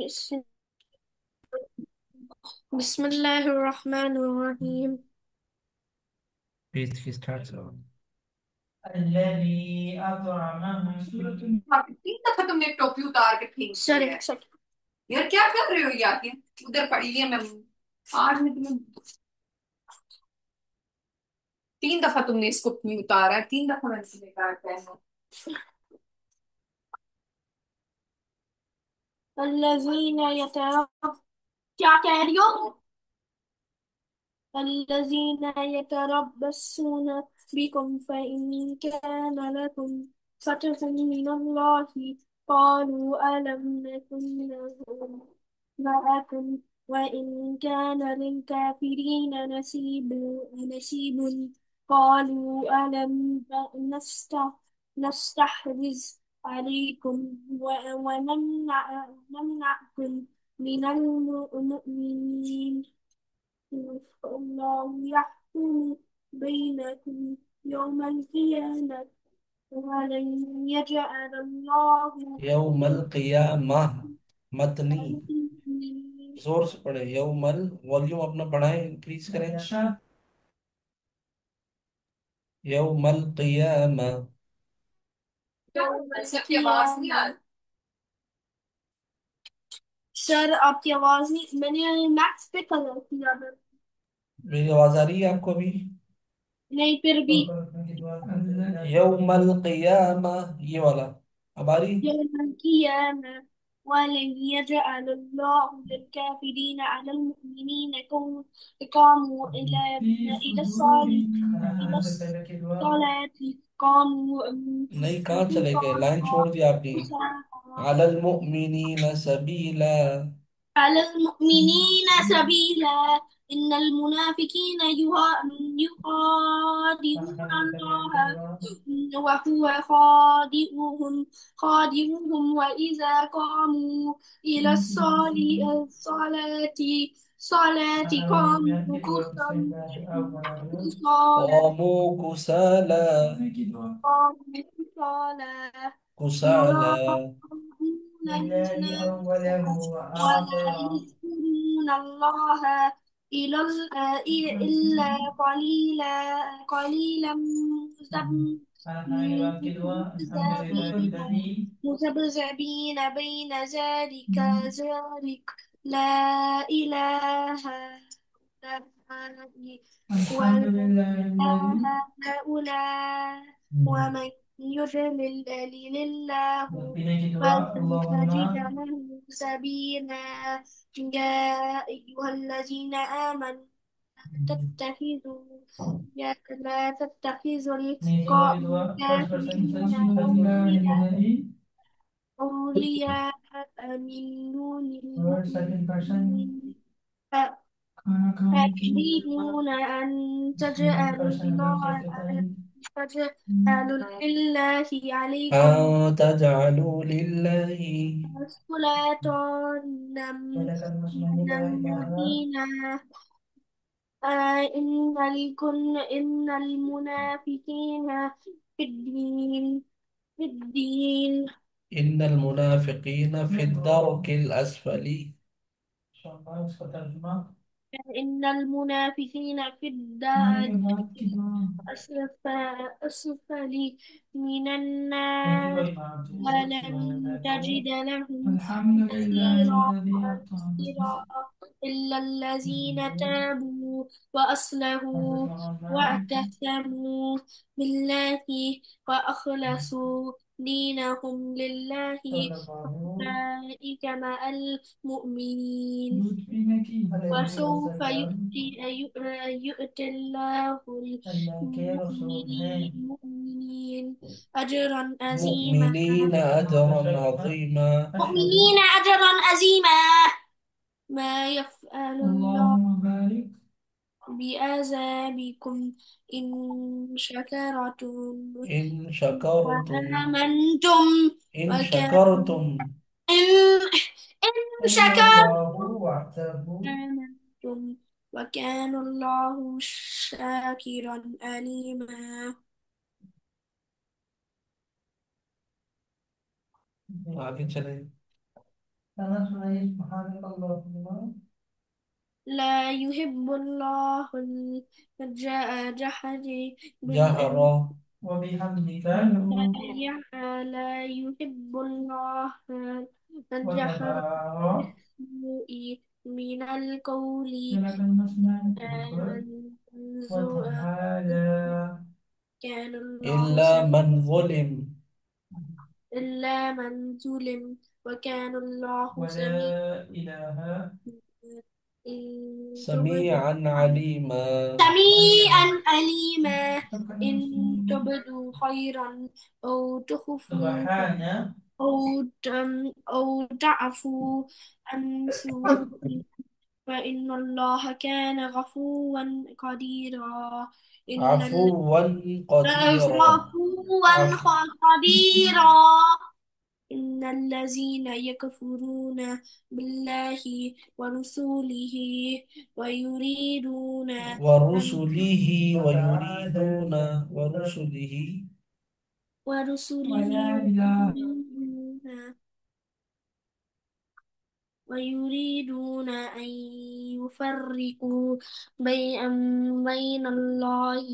بسم بسم الله الرحمن الرحيم. पेज की स्टार्ट करो। الذي أطعمهم तीन दफा तुमने टोपी उतार के फेंक सर दी है। एक सेकंड। यार क्या कर रहे हो यार, ये उधर पड़ी है। मैं आज में तुम्हें तीन दफा तुमने इसको नहीं उतारा है, तीन दफा मैंने तुम्हें कहा है। الذين يتربص क्या कह रही हो? الذين يتربصون بكم فإن كان لكم فتح من الله قالوا ألم نكن معكم وإن كان للكافرين نصيب قالوا ألم نستحوذ عليكم ونمنعكم من المؤمنين الله يحكم بينكم يوم القيامة ولن يجعل الله यौमल क़ियामा मतनी للمؤمنين जोर से पढ़े। यौमल वॉल्यूम अपना बढ़ाएं, इंक्रीज करें। यौमल क़ियामा। يوم ऐसे आपकी आवाज नहीं आ القيامة। रही। सर आपकी आवाज नहीं, मैंने मैक्स पे कलर किया था। मेरी आवाज आ रही है आपको अभी? नहीं फिर भी यौमल क़ियामा, ये वाला अब आ रही? يوم القيامة ولن يجعل الله للكافرين على المؤمنين قاموا إلى الصلاة إلى الصلاة قاموا नहीं, कहाँ चले गए? लाइन छोड़ दी आपने। अलल मुमिनीन सबीला। على المؤمنين سبيلا إن المنافقين يخادعون الله وهو خادعهم وإذا قاموا إلى الصلاة قاموا قاموا كسالى. كسالى كسالى. يراءون لله الناس أوله ولا وآخره يذكرون الله إلا قليلا Yang kedua, Alhamdulillah مذبذبين الذي مذبذبين بين ذلك لا إله هؤلاء ولا Alhamdulillah الذي هؤلاء ومن يضلل الله Yang kedua, فلن تجد Allahumma له سبيلا يا أيها الذين آمنوا تتخذوا لا تتخذوا Ini yang kedua, first person الكافرين Alhamdulillah. أولياء من دون Word second person المؤمنين Kanakam أتريدون أن second person تجعلوا لله عليكم تجعلوا لله سلطانا Wadakan Masmahillah ilaha مبينا إن المنافقين في الدين إن المنافقين في الدرك الأسفل. InsyaAllah उसका तर्जुमा إن المنافقين في नहीं الدار के बाद की दुआ أسفل من नहीं की النار कोई बात ولن تجد لهم Alhamdulillah نصيرا الذي أطعمنا نصيرا إلا الذين تابوا وأصلحوا واعتصموا بالله وأخلصوا دينهم لله أولئك مع المؤمنين وسوف يؤتي الله المؤمنين أجرا عظيما مؤمنين أجرا عظيما. مؤمنين أجرا عظيما ما يفعل الله اللهم بارك بعذابكم إن شكرتم إن شكرتم. وآمنتم إن وكان شكرتم. إن إن إن شكرتم الله وعده آمنتم وكان الله شاكرا عليما. आगे चले। खाना सुनाइए सुभान अल्लाह। لا يحب الله الجهر जहरा। وبحمدك لا يحب الله الجهر وتبارك بالسوء من القول لك المسمى إلا وتعالى كان الله إلا من ظلم. إلا من ظلم وكان الله ولا إله إن تبدوا سميعا عليما. سميعا إلا عليما أنت إن المسلمين. تبدوا خيرا أو تخفوه سبحان أو تعفو عن سوء فإن الله كان غفوا قديرا إن عفوا قديرا. غفوا عفو. قديرا إن الذين يكفرون بالله ورسوله ويريدون أن ورسله ويريدون ورسله ورسله ولا إله ويريدون أن يفرقوا بين الله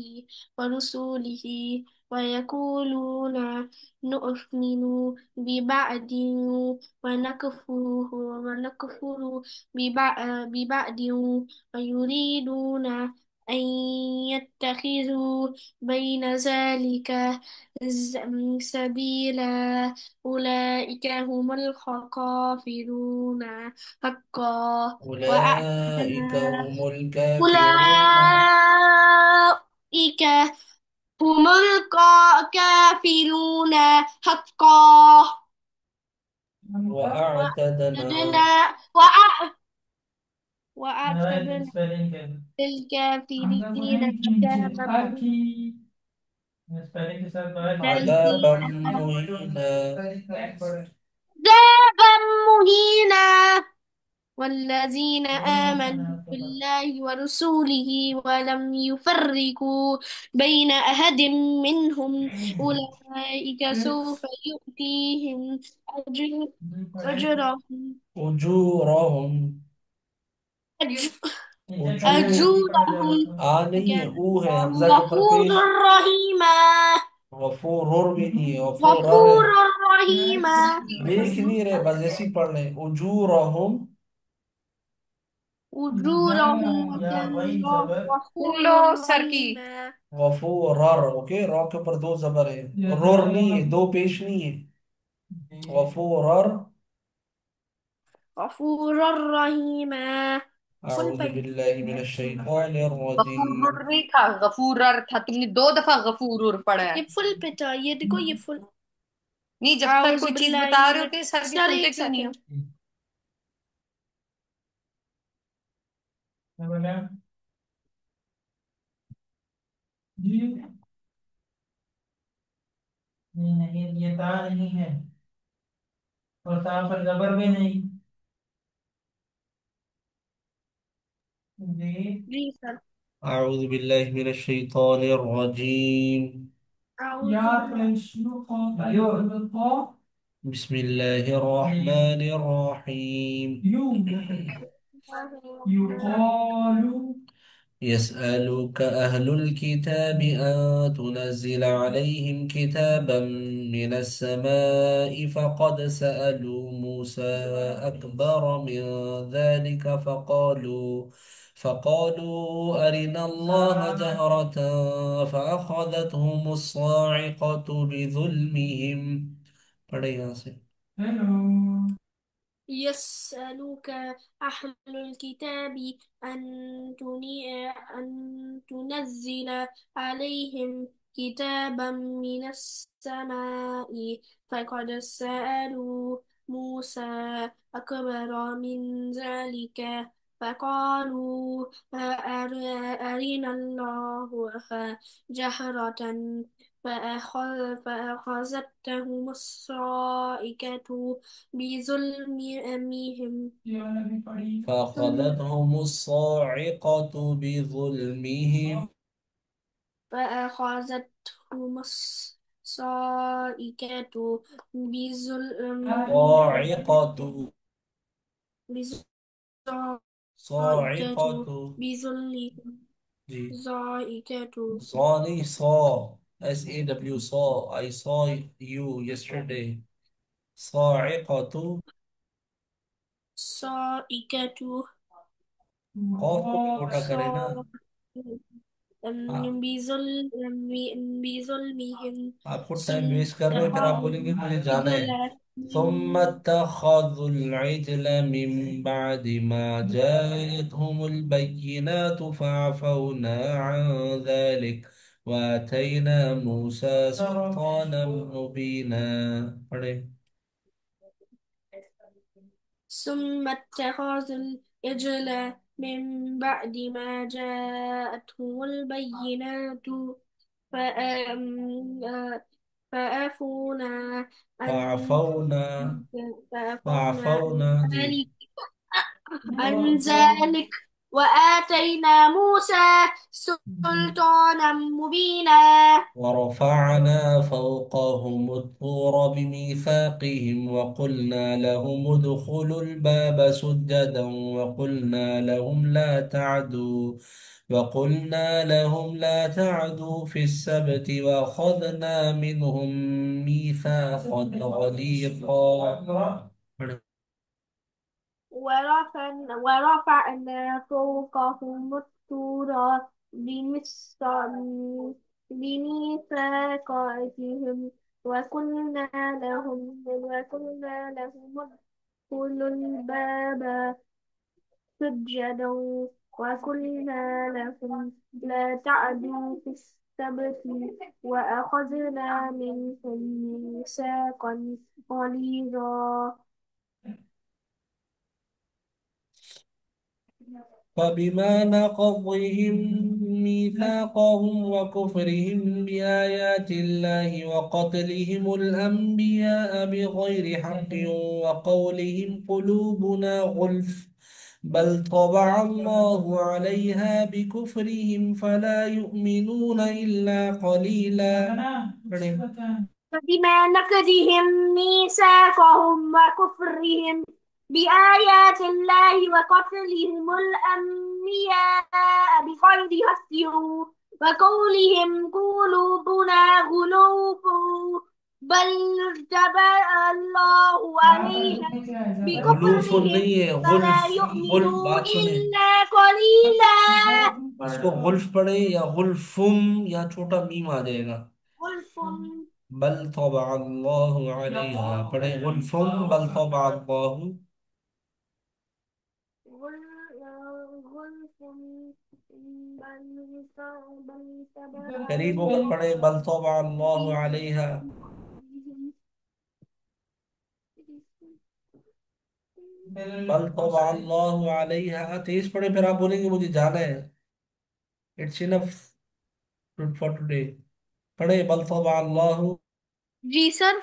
ورسوله ويقولون نؤمن ببعض ونكفر ببعض ويريدون أن يتخذوا بين ذلك سبيلا أولئك هم الخاسرون حقا أولئك وأعتدنا هم الكافرون. أولئك هم الكافرون حقا وأعتدنا وأعتدنا نهاية وأعتدنا spelling है। हमजा को للكافرين नहीं नीचे عذابا आखी spelling के साथ बात عذابا مهينا مهينا. عذابا مهينا والذين آمنوا बोलो بالله ورسوله ولم يفرقوا بين أحد منهم أولئك سوف يؤتيهم أجر أجرهم أجورهم. أج- أجور. أجورهم आ नहीं है, وكان ऊ है, हमजा الله के ऊपर पेश। غفورا رحيما गफूर भी नहीं है, गफूर है। غفورا رحيما लिख नहीं रहे, बस ऐसे ही पढ़ रहे। उजूरहुम। أجورهم या وكان वही الله जबर غفورا सर की رحيما गफूरर। ओके, रॉ के ऊपर दो जबर है, रोर नहीं है, दो पेश नहीं है। गफूरर। غفورا رحيما फुल अऊज़ु पढ़ बिल्लाहि मिनश शैतानिर रजीम। गफूर नहीं था, गफूरर था। तुमने 2 दफा गफूर पढ़ा है। ये फुल पे था ये देखो ये फुल नहीं, जब सर आउज़ कोई चीज बिल्लाहि बता रहे मिन होते हैं सर भी सर सुनते एक क्यों नहीं हो? सेकंड मैं बोला जी नहीं नहीं ये ता नहीं है और ता पर जबर भी नहीं जी जी सर अऊज़ु बिल्लाहि मिनश शैतानिर रजीम। या आउज़ बिल्लाहि बिस्मिल्लाहिर रहमानिर रहीम। युकालु يسألك أهل الكتاب أن تنزل عليهم كتابا من السماء فقد سألوا موسى أكبر من ذلك فقالوا أرنا الله جهرة فأخذتهم الصاعقة بظلمهم. पढ़े यहाँ से। हेलो يسألك أهل الكتاب أن أن تنزل عليهم كتابا من السماء فقد سألوا موسى أكبر من ذلك فقالوا أرنا الله جهرة فأخذتهم الصائكة بظلمهم ये वाला भी पढ़ी فأخذتهم الصاعقة بظلمهم. فأخذتهم الصائكة بظلمهم صاعقة. ज़ाइक़तु साइक़तु। बिज़ुल्लिहिम जी। ज़ाइक़तु सॉनी saw, SAW, saw, I saw you yesterday. साइक़तु। ज़ाइक़तु खौफ को भी मोटा करे ना। ज़ा हाँ, बिज़ुल्मिहिम आप खुद टाइम सुम्मा वेस्ट कर रहे हैं, फिर आप बोलेंगे मुझे इत्तख़ाज़ुल जाना है। इजला ثم मिन اتخذوا العجل من بعد ما جاءتهم البينات فعفونا عن ذلك وآتينا موسى سلطانا مبينا. पढ़े। ثم اتخذوا العجل من بعد ما جاءتهم البينات فأم- فعفونا عن فعفونا فعفونا عن فعفونا जी. ذلك وآتينا موسى سلطانا مبينا ورفعنا فوقهم الطور بميثاقهم وقلنا لهم ادخلوا الباب سجدا وقلنا لهم لا تعدوا في السبت وأخذنا منهم ميثاقا غليظا. ورفعنا فوقهم الطور بميثاقهم وقلنا لهم ادخلوا الباب سجدا وقلنا لهم لا تعدوا في السبت وأخذنا منهم ميثاقا غليظا فبما نقضهم ميثاقهم وكفرهم بآيات الله وقتلهم الأنبياء بغير حق وقولهم قلوبنا غلف بل طبع الله عليها بكفرهم فلا يؤمنون إلا قليلا. فبما نقضهم ميثاقهم وكفرهم بآيات الله وقتلهم الأنبياء بغير حق وقولهم قلوبنا غلوب بل طبع الله عليها गुलूफ بكفرهم नहीं है, فلا गुल्फ. गुल्फ, يؤمنون बात सुने. إلا قليلا इसको गुल्फ पढ़े या गुल्फुम, या छोटा मीम आ जाएगा. غلف बल तबा अल्लाहु अलैहा, पढ़े गुल्फुम बल तबा अल्लाहु. غلف بل تبع करीब होकर الله पढ़े बल तबा अल्लाहु अलैहा. बल तबा अल्लाहु अलैहा, तेज पढ़े, फिर आप बोलेंगे मुझे जाना है. It's enough for today. पढ़े बल तबा अल्लाहु. जी सर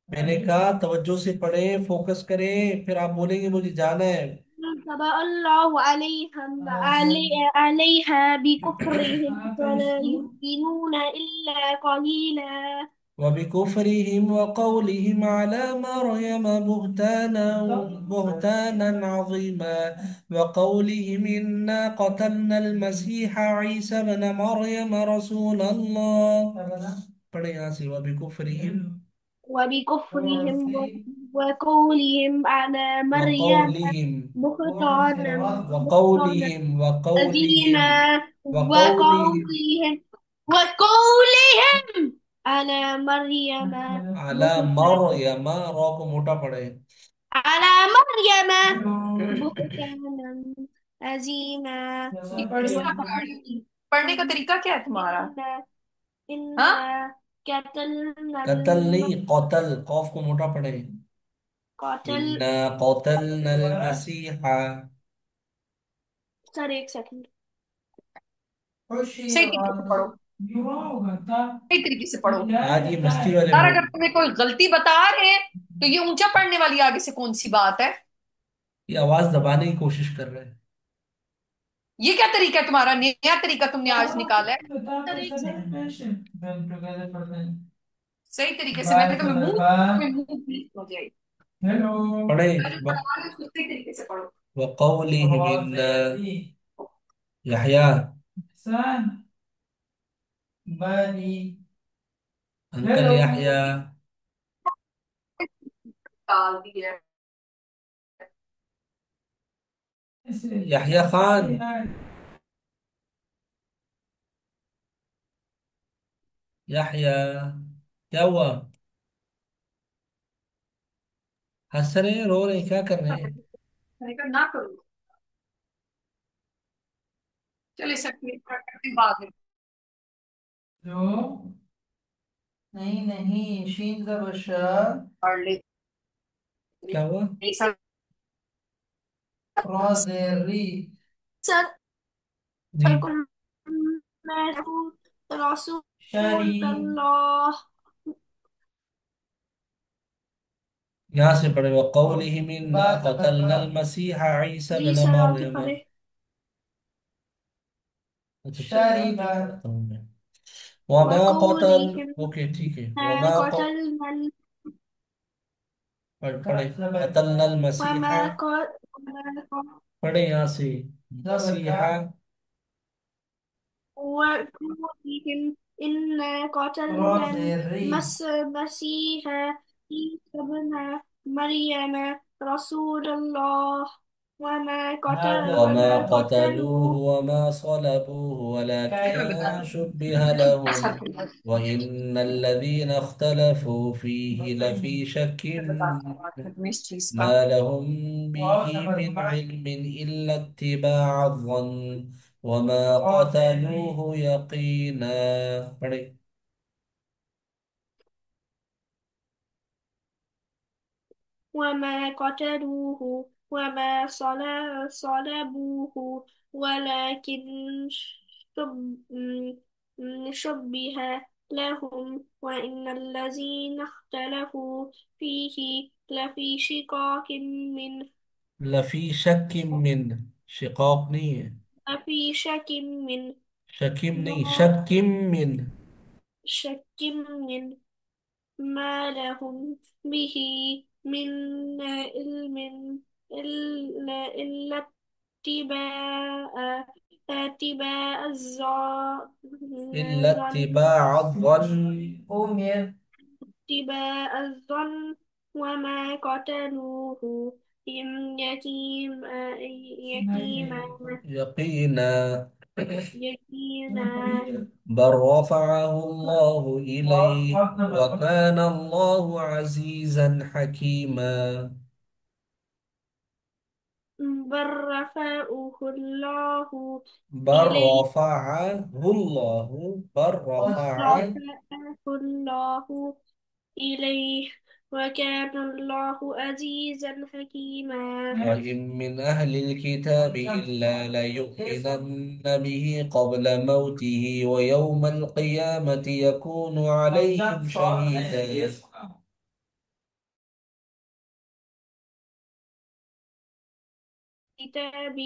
मैंने कहा तवज्जो से पढ़े, फोकस करें, फिर आप बोलेंगे मुझे जाना है. طبع الله عليها بكفرهم فلا يؤمنون إلا قليلا وبكفرهم وقولهم على مريم بهتانا عظيما وقولهم إنا قتلنا المسيح عيسى ابن مريم رسول الله. पढ़े यहाँ से وبكفرهم. وبكفرهم وقولهم على مريم وقولهم بهتانا وقولهم عظيما وقولهم وقولهم على مريم على بهتانا مريم, रो को मोटा पढ़े. على مريم بهتانا عظيما ये पढ़ से आप وقال पढ़ने का तरीका क्या है तुम्हारा? إنا हाँ, إنا قتلنا कतल नहीं, कौतल, कौफ को मोटा पढ़े. قاتل इन्ना कौतलना मसीहा. सर एक सेकंड सही तरीके से पढ़ो, सही तरीके से पढ़ो आज ये मस्ती वाले यार। मूड. अगर तुम्हें कोई गलती बता रहे हैं तो ये ऊंचा पढ़ने वाली आगे से कौन सी बात है? ये आवाज दबाने की कोशिश कर रहे हैं. ये क्या तरीका है तुम्हारा? नया तरीका तुमने आज निकाला है? सर एक सेकंड सही तरीके से, मैं तो मुंह, तुम्हें मुंह पीस हो जाए। हेलो। पढ़े मैं जो पढ़ा रही हूँ उसको उसी तरीके से पढ़ो। वक़ौलिहिम यहया सन बरी। Uncle hello. यहया डाल दी है। ऐसे यहया खान यार। यहया क्या हुआ? हंस रहे हैं, रो रहे हैं, क्या कर रहे हैं? मैंने कहा ना करो। चलिए सकती करती बाद में। जो नहीं नहीं शीन जबशा पढ़ ले। क्या हुआ? एक साथ रोजेरी सर जी शरी रसूल अल्लाह। यहाँ से पढ़े वक़ौलिहिम इन्ना क़तलनल मसीहा ईसा जी इब्न सर आगे मरयम। पढ़े। अच्छा शरी बताता हूँ मैं। वमा कतल वक़ौलिहिम ओके ठीक है मा क़तलनल पढ़े कतलनल वमा मसीहा पढ़े यहाँ से मसीहा वक़ौलिहिम इन्ना क़तलनल रोजेरी मसीह ईसा इब्न मरयम रसूलल्लाह هذا वमा वमा कतलूहु क़तलूहु वमा सलबूहु मैं बता वलकिन दूँ। शुब्बिह इस लहुम साथ के बाद वइन्न الذين اختلفوا فيه लफी शक मैं बताता हूँ बाद में इस चीज का। ما لهم به من علم إلا اتباع الظن وما قتلوه يقينا पढ़े وما قتلوه وما صلبوه ولكن شبه لهم وإن الذين اختلفوا فيه لفي شك من शिकाक नहीं है لفي شك من शकीम नहीं ما शकीम من شك من ما لهم به من علم إلا اتباع إلا الظن اتباع الظن أمير اتباع الظن وما قتلوه يتيما يقينا يتيما بل رفعه الله إليه وكان الله عزيزا حكيما بل رفعه الله بل إليه رفعه الله بل رفعه رفعه الله إليه وكان الله عزيزا حكيما. وإن من أهل الكتاب إلا ليؤمنن به قبل موته ويوم القيامة يكون عليهم شهيدا الكتاب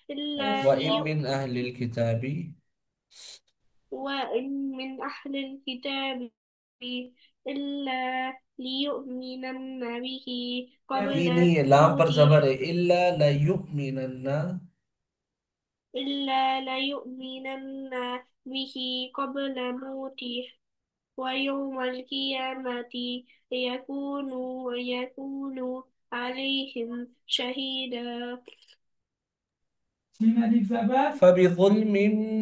إلا وإن من أهل الكتاب وإن من أهل الكتاب إلا ليؤمنن به قبل إني لام पर موته जबर है إلا ليؤمنن إلا ليؤمنن به قبل موته ويوم القيامة يكون عليهم شهيدا. سين الإجابات. فبظلم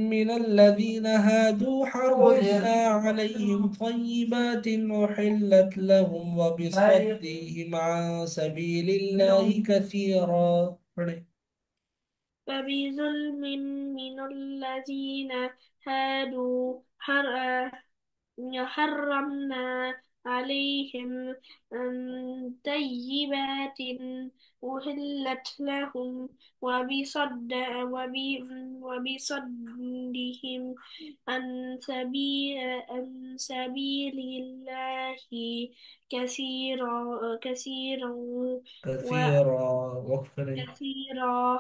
من الذين هادوا حرمنا عليهم طيبات أحلت لهم وبصدهم عن سبيل الله كثيرا فبظلم من الذين هادوا حرمنا عليهم طيبات أحلت لهم وبصدهم عن سبيل الله كثيرا كثيرا وكثيرا وكثيرا.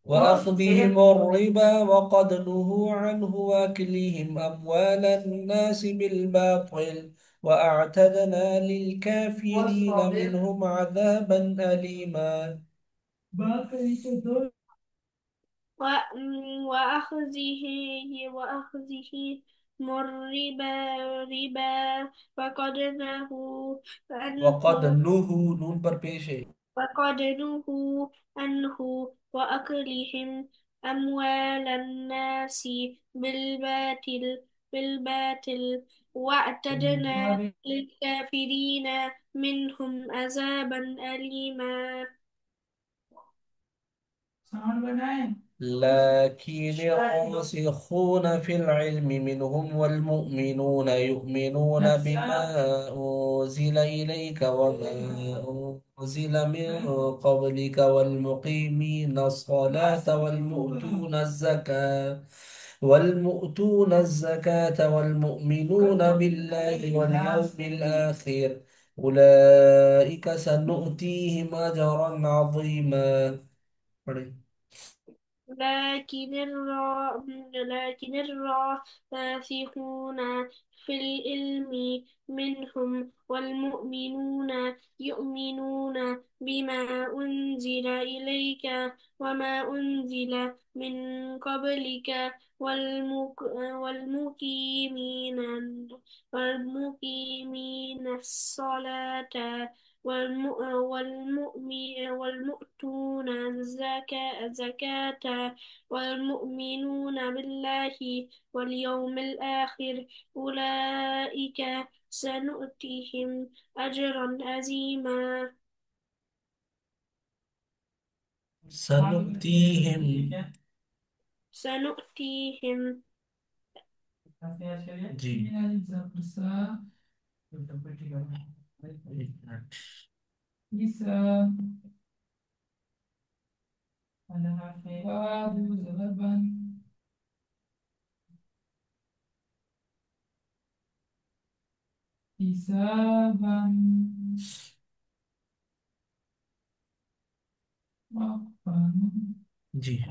وأخذهم الربا وقد نهوا عنه وأكلهم أموال الناس بالباطل وأعتدنا للكافرين منهم عذابا أليما. وأخذه وأخذه الربا فقد نهوا عنه وقد نهوا نون पर पेश है. وقد نهوا عنه وأكلهم أموال الناس بالباطل وأعتدنا للكافرين منهم عذابا أليما. لكن الراسخون في العلم منهم والمؤمنون يؤمنون بما أنزل إليك وما أنزل من قبلك والمقيمين الصلاة والمؤتون الزكاة والمؤمنون بالله واليوم الآخر أولئك سنؤتيهم أجرا عظيما. لكن الراسخون في العلم منهم والمؤمنون يؤمنون بما أنزل إليك وما أنزل من قبلك والمقيمين الصلاة والمؤتون الزكاة والمؤمنون بالله واليوم الآخر أولئك سنؤتيهم أجرا عظيما. سنؤتيهم. سنؤتيهم जी. एक मिनट. जी.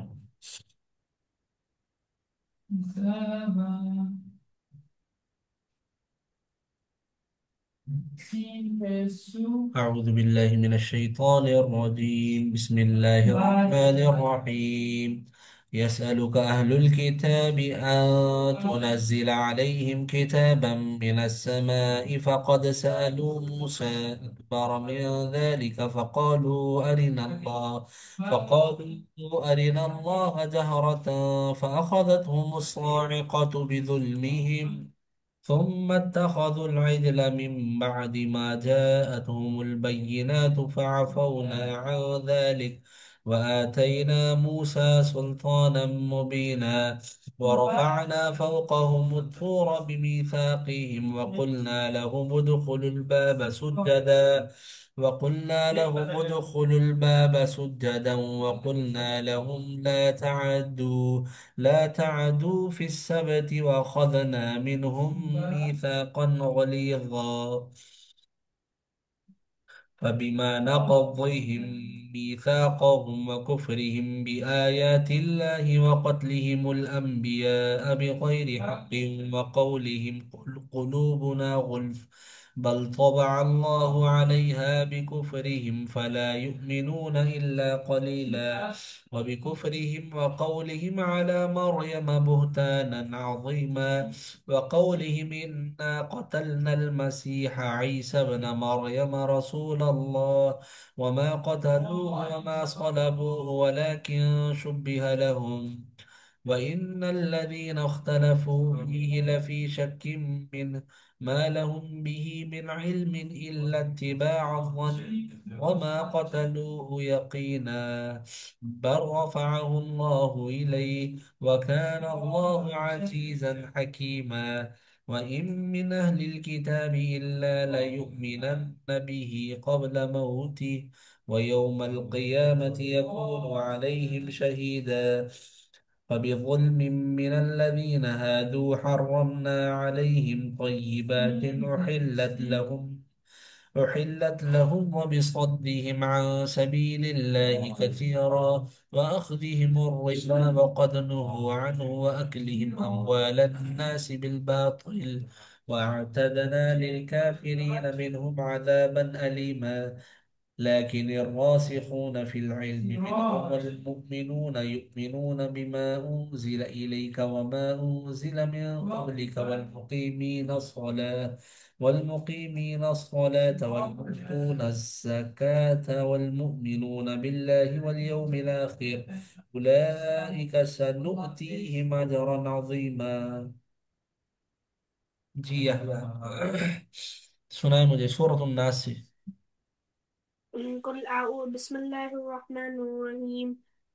أعوذ بالله من الشيطان الرجيم. بسم الله الرحمن الرحيم. يسألك أهل الكتاب أن تنزل عليهم كتابا من السماء فقد سألوا موسى أكبر من ذلك فقالوا أرنا الله جهرة فأخذتهم الصاعقة بظلمهم ثم اتخذوا العجل من بعد ما جاءتهم البينات فعفونا عن ذلك وآتينا موسى سلطانا مبينا ورفعنا فوقهم الطور بميثاقهم وقلنا لهم ادخلوا الباب سجدا وقلنا لهم لا تعدوا في السبت وأخذنا منهم ميثاقا غليظا فبما نقضهم ميثاقهم وكفرهم بآيات الله وقتلهم الأنبياء بغير حق وقولهم قلوبنا غلف بل طبع الله عليها بكفرهم فلا يؤمنون إلا قليلا وبكفرهم وقولهم على مريم بهتانا عظيما وقولهم إنا قتلنا المسيح عيسى ابن مريم رسول الله وما قتلوه وما صلبوه ولكن شبه لهم وإن الذين اختلفوا فيه لفي شك منه ما لهم به من علم إلا اتباع الظن وما قتلوه يقينا بل رفعه الله إليه وكان الله عزيزا حكيما وإن من أهل الكتاب إلا ليؤمنن به قبل موته ويوم القيامة يكون عليهم شهيدا فبظلم من الذين هادوا حرمنا عليهم طيبات أحلت لهم وبصدهم عن سبيل الله كثيرا وأخذهم الربا وقد نهوا عنه وأكلهم أموال الناس بالباطل وأعتدنا للكافرين منهم عذابا أليما لكن الراسخون في العلم منهم والمؤمنون يؤمنون بما أنزل إليك وما أنزل من قبلك والمقيمين الصلاة والمؤتون الزكاة والمؤمنون بالله واليوم الآخر أولئك سنؤتيهم أجرا عظيما जी अहला सुनाए मुझे सूरत उन्नास से قل أعوذ بسم الله الرحمن الرحيم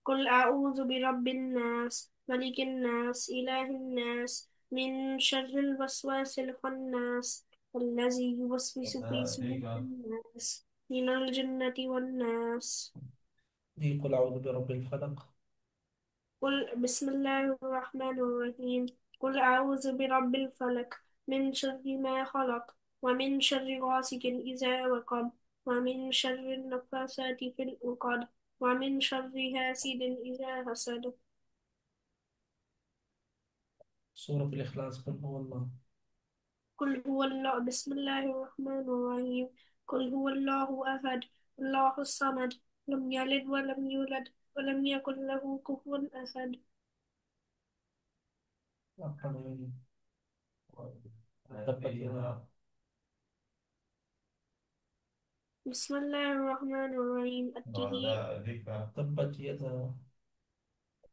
قل أعوذ برب الناس ملك الناس إله الناس من شر الوسواس الخناس الذي يوسوس في صدور الناس من الجنة والناس जी कुल अऊज़ु बिरब्बिल फलक قل بسم الله الرحمن الرحيم قل أعوذ برب الفلك من شر ما خلق ومن شر غاسق إذا وقب ومن شر النفاثات في العقد ومن شر حاسد إذا حسد सूरत इखलास कुल हुवल्लाह قل هو الله بسم الله الرحمن الرحيم قل هو الله أحد الله الصمد لم يلد ولم يولد ولم يكن له كفوا أحد तब्बत यदा بسم الله الرحمن الرحيم तब्बत यदा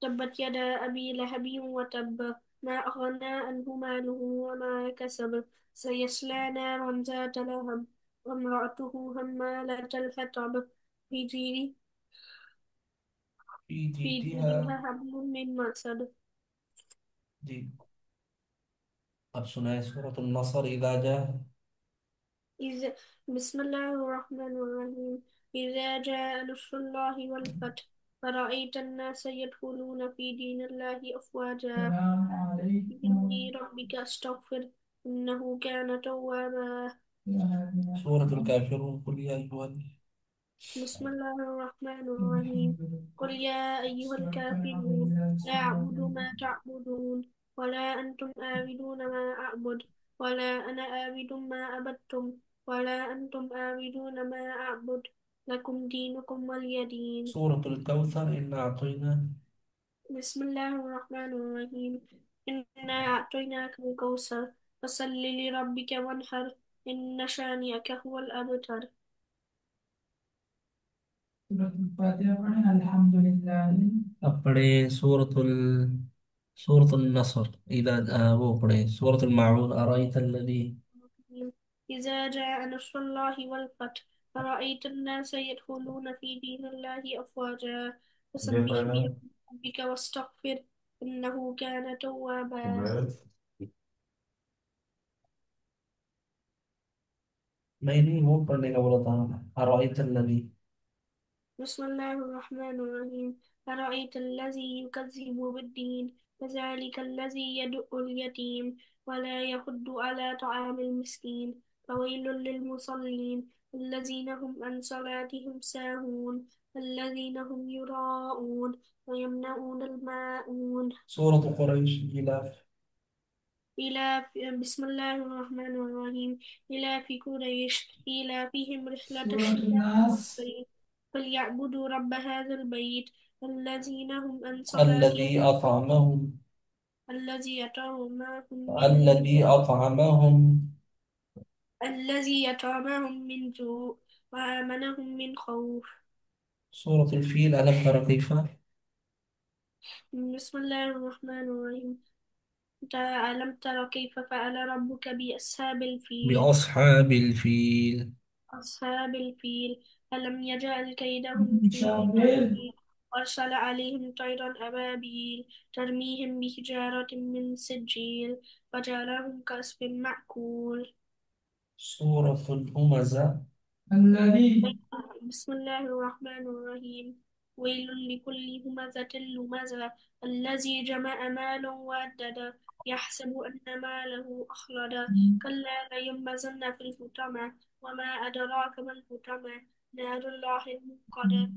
تبت يدا أبي لهب وتب ما أغنى عنه ماله وما كسب سيصلى نارا ذات لهب وامرأته همالة الحطب في جيد फी في जीदिहा جيدها حبل من مسد जी अब सुनाए सूरत النصر इदा जा إذا بسم الله الرحمن الرحيم إذا جاء نصر الله والفتح فرأيت الناس يدخلون في دين الله أفواجا السلام إني عليكم. ربك أستغفر إنه كان توابا सूरत الكافرون قل يا أيها بسم الله الرحمن الرحيم قل يا أيها الكافرون لا أعبد ما تعبدون ولا أنتم عابدون ما أعبد ولا أنا عابد ما عبدتم ولا أنتم عابدون ما أعبد لكم دينكم ولي دين सूरत الكوثر إنا أعطينا بسم الله الرحمن الرحيم إنا أعطيناك الكوثر فصل لربك وانحر إن شانئك هو الأبتر सूरत फातिहा पढ़ें अल्हम्दुलिल्लाह अब पढ़े सूरत النصر इदा वो पढ़े सूरत الماعون أرأيت الذي إذا جاء نصر الله والفتح فرأيت الناس يدخلون في دين الله أفواجا فسبح بحمد ربك واستغفر إنه كان توابا नहीं वो पढ़ने का बोला था أرأيت الذي بسم الله الرحمن الرحيم أرأيت الذي يكذب بالدين فذلك الذي يدعو اليتيم ولا يحض على طعام المسكين فويل للمصلين الذين هم عن صلاتهم ساهون الذين هم يراءون ويمنعون الماءون سورة قريش إلاف بسم الله الرحمن الرحيم إلى في قريش إلى فيهم رحلة सूरत الشتاء नास والصيف فليعبدوا رب هذا البيت الذين هم عن صلاتهم الذي أطعمهم الذي الذي أطعمهم الذي يطعمهم من جوع وآمنهم من خوف سورة الفيل ألم تر كيف بسم الله الرحمن الرحيم ألم تر كيف فعل ربك بأصحاب الفيل بأصحاب الفيل أصحاب الفيل ألم يجعل كيدهم في शामिल تضليل أرسل عليهم طيرا أبابيل ترميهم بحجارة من سجيل فجعلهم كعصف مأكول سورة الهمزة الذي بسم الله الرحمن الرحيم ويل لكل همزة لمزة الذي جمع مالا وعددا يحسب أن ماله أخلدا كلا لينبذن في الحطمة وما أدراك ما الحطمة نار الله الموقدة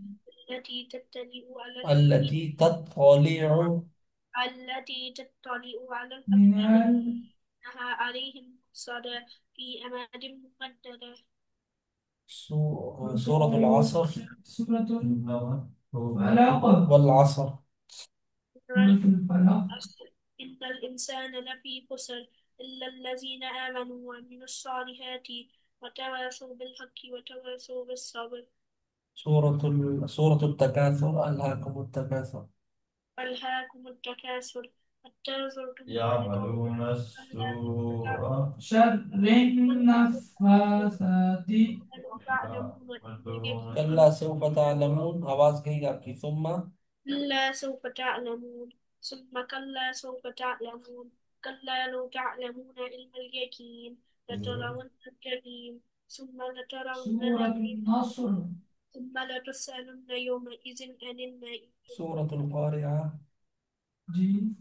التي تطلع على الأفئدة التي تطلع التي تطلع على من الأفئدة إنها عليهم مفصلة في أماد ممددة. سورة العصر. سورة الفلق. والعصر. سورة الفلق. إن الإنسان لفي خسر إلا الذين آمنوا وعملوا الصالحات وتواصوا بالحق وتواصوا بالصبر. سورة التكاثر. ألهاكم التكاثر. ألهاكم التكاثر حتى زرتم المقابر. يعملون كلا السوء شر النفاثات في تعلمون علم اليقين. كلا سوف تعلمون. आवाज कहीं आपकी ثم. كلا سوف تعلمون ثم كلا سوف تعلمون كلا لو تعلمون علم اليقين لترون الجحيم ثم لترونها سورة النصر. ثم لتسألن يومئذ عن النعيم. سورة القارعة. جي.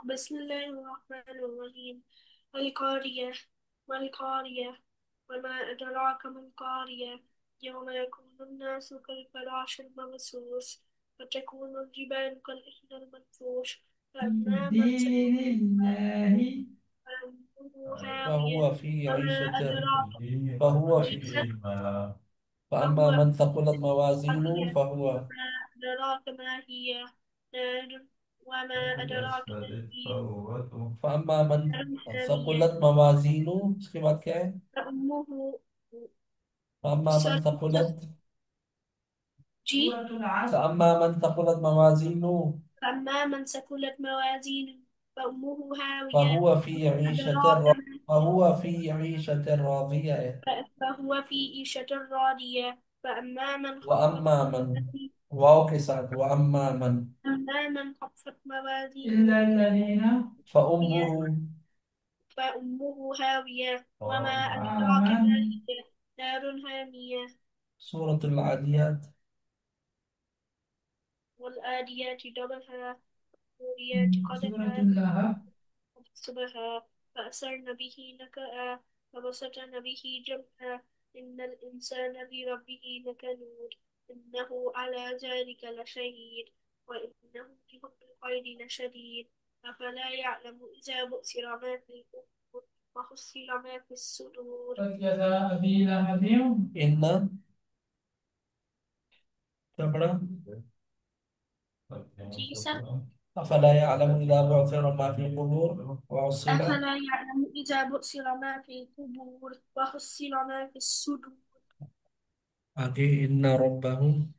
بسم الله الرحمن الرحيم. القارية ما القارية وما أدراك ما القارية يوم يكون الناس كالفراش المبثوث وتكون الجبال كالإحدى المنفوش في فأما من دين الله. فأمه هاوية فهو في وما عيشة أدراك فهو في عيسى فأما فهو من ثقلت موازينه هاوية فهو وما أدراك ما هي نار وما أدراك ما هي فأما من نار حامية ثقلت موازينه उसके बाद क्या है فأمه فأما من ثقلت جي سورة العصر. فأما من ثقلت موازينه فأما من ثقلت موازينه فأمه هاوية فهو في عيشة أدراك ما فهو في عيشة راضية فهو في عيشة راضية فأما من خفت وأما من موازينه واو के साथ وأما من أما من خفت موازينه إلا الذين. فأمه فأمه هاوية وما أدراك ما ومن. هي نار حامية سورة العاديات. والآديات ضبحا والموريات سورة قدحا اللهب. فحسبها فأثرن به نكأ فبسطن به جمعا إن الإنسان لربه لكنود إنه على ذلك لشهيد وإنه لحب الخير لشديد أفلا يعلم إذا بؤثر ما في القبور وحصل ما في الصدور. قد جزاء أبي لهب. إن تبرأ جيسة أفلا يعلم إذا بعثر ما في القبور وحصل أفلا يعلم إذا بؤثر ما في القبور وحصل ما في الصدور. آगे إن ربهم.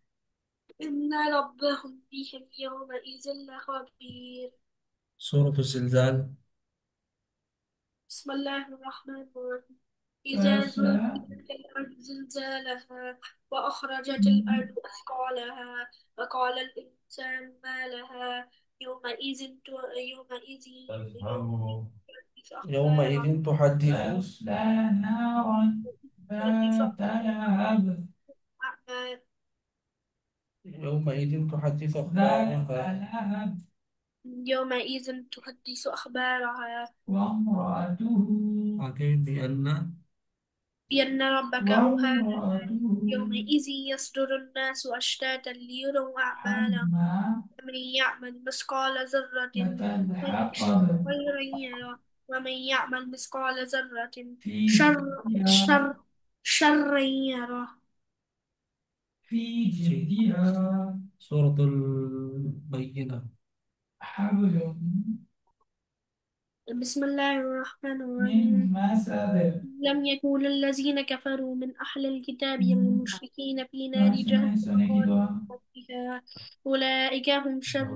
إن ربهم بهم يومئذ لخبير. سورة الزلزال. بسم الله الرحمن الرحيم. إذا والسلام. زلزلت الأرض زلزالها وأخرجت الأرض أثقالها وقال الإنسان ما لها يومئذ تحدث أخبارها يومئذ تحدث. تصلى نارا تحدث ذات لهب. أخبارها يومئذ تحدث ذات أخبارها. لهب. يومئذ تحدث أخبارها وامرأته. آगे بأن. بأن ربك أوحى وامرأته يومئذ يصدر الناس أشتاتا ليروا أعمالهم حمالة ومن يعمل مثقال ذرة الحطب. خيرا يره ومن يعمل مثقال ذرة في شر جيدها. شر شرا يره. في جيدها سورة البينة. حبل بسم الله الرحمن من الرحيم. مسد. لم يكن الذين كفروا من أهل الكتاب والمشركين في نار Tuhan جهنم sunnah gitu خالدين ah. فيها أولئك هم شر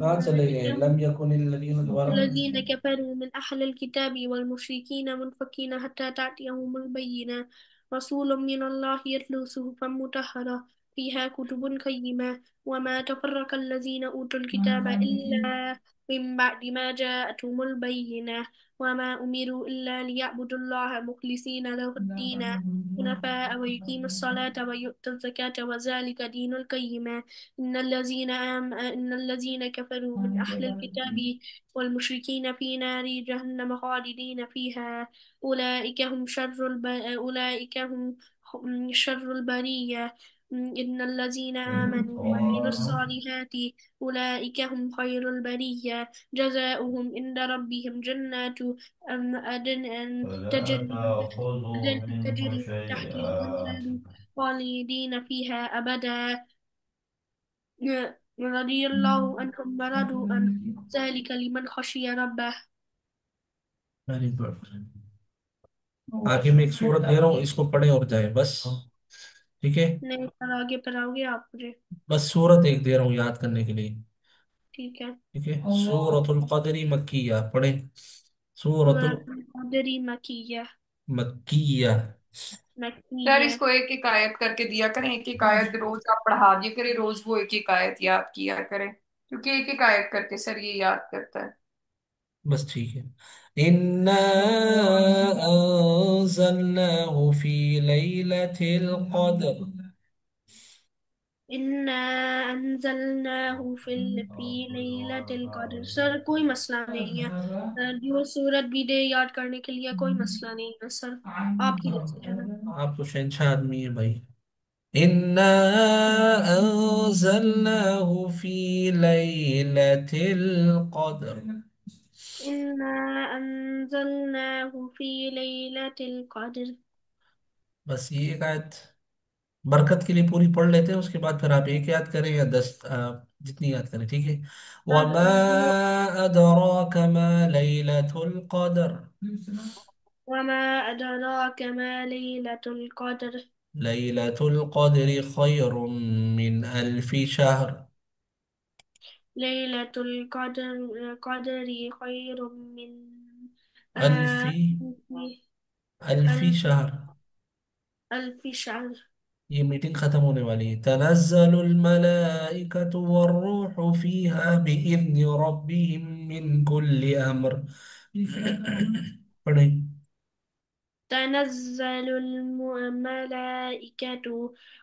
कहाँ चले أولئك गए هم لم يكن الذين ظلموا. الذين كفروا من أهل الكتاب والمشركين منفكين حتى تأتيهم البينة رسول من الله يتلو صحفا مطهرة فيها كتب قيمة وما تفرق الذين أوتوا الكتاب Mengganti. إلا من بعد ما جاءتهم البينة وما أمروا إلا ليعبدوا الله مخلصين له الدين حنفاء ويقيموا الصلاة ويؤتوا الزكاة وذلك دين القيمة إن الذين كفروا من أهل الكتاب والمشركين في نار جهنم خالدين فيها أولئك هم شر البرية إن الذين آمنوا وعملوا الصالحات أولئك هم خير البرية جزاؤهم عند ربهم جنات عدن فلا تجري تأخذوا منه تجري من تحت شيئا. الأنهار خالدين فيها أبدا رضي الله عنهم ورضوا عنه ذلك لمن خشي ربه. Very good. आगे मैं एक सूरत दे रहा हूँ, इसको पढ़े और जाए बस। ठीक है। नहीं पर आगे पढ़ाओगे आप मुझे? बस सूरत एक दे रहा हूँ याद करने के लिए। ठीक है। ठीक है। सूरतुल कदरी मक्किया पढ़े। सूरतुल सूरह कदरी मकिया। मक्किया। यार मकिया। इसको एक एक आयत करके दिया करें, एक एक आयत रोज आप पढ़ा दिया करें, रोज वो एक एक आयत याद किया करें, क्योंकि एक एक आयत करके सर ये याद करता है। बस ठीक है। इन्ना अंज़लनाहु फी लैलतिल क़द्र। इन्ना अंजलनाहु फी लैलतिल कद्र। सर कोई मसला नहीं है। जो सूरत भी दे याद करने के लिए कोई मसला नहीं है सर। आपकी जैसे है ना। आप तो शहंशाह आदमी है भाई। इन्ना अंज़लनाहु फी लैलतिल क़द्र। इन्ना अंजलनाहु फी लैलतिल कद्र। बस ये एक आयत बरकत के लिए पूरी पढ़ लेते हैं, उसके बाद फिर आप एक याद करें या 10, जितनी याद करें। ठीक है। वमा दो। अदराक मा लैलतुल क़द्र। वमा अदराक मा लैलतुल कद्र। लैलतुल क़द्र खैरुम मिन अल्फि शहर। लैलतुल कद्री खैरुम मिन अल्फी अल्फी अल्फी अल्फी शहर। अल्फी शहर। ये मीटिंग खत्म होने वाली है। तनज़्ज़लुल मलाइकतु वर्रूहु फीहा बिइज़्नि रब्बिहिम मिन कुल्लि अम्र। पढ़ें। تنزل الملائكة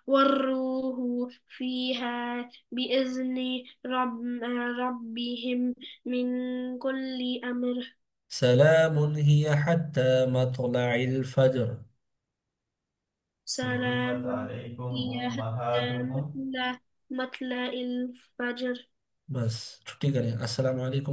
والروح فيها بإذن ربهم من كل أمر. سلام هي حتى مطلع الفجر. حرمت سلام عليكم هي حتى أمهاتكم। مطلع الفجر. बस छुट्टी करें। अस्सलाम वालेकुम।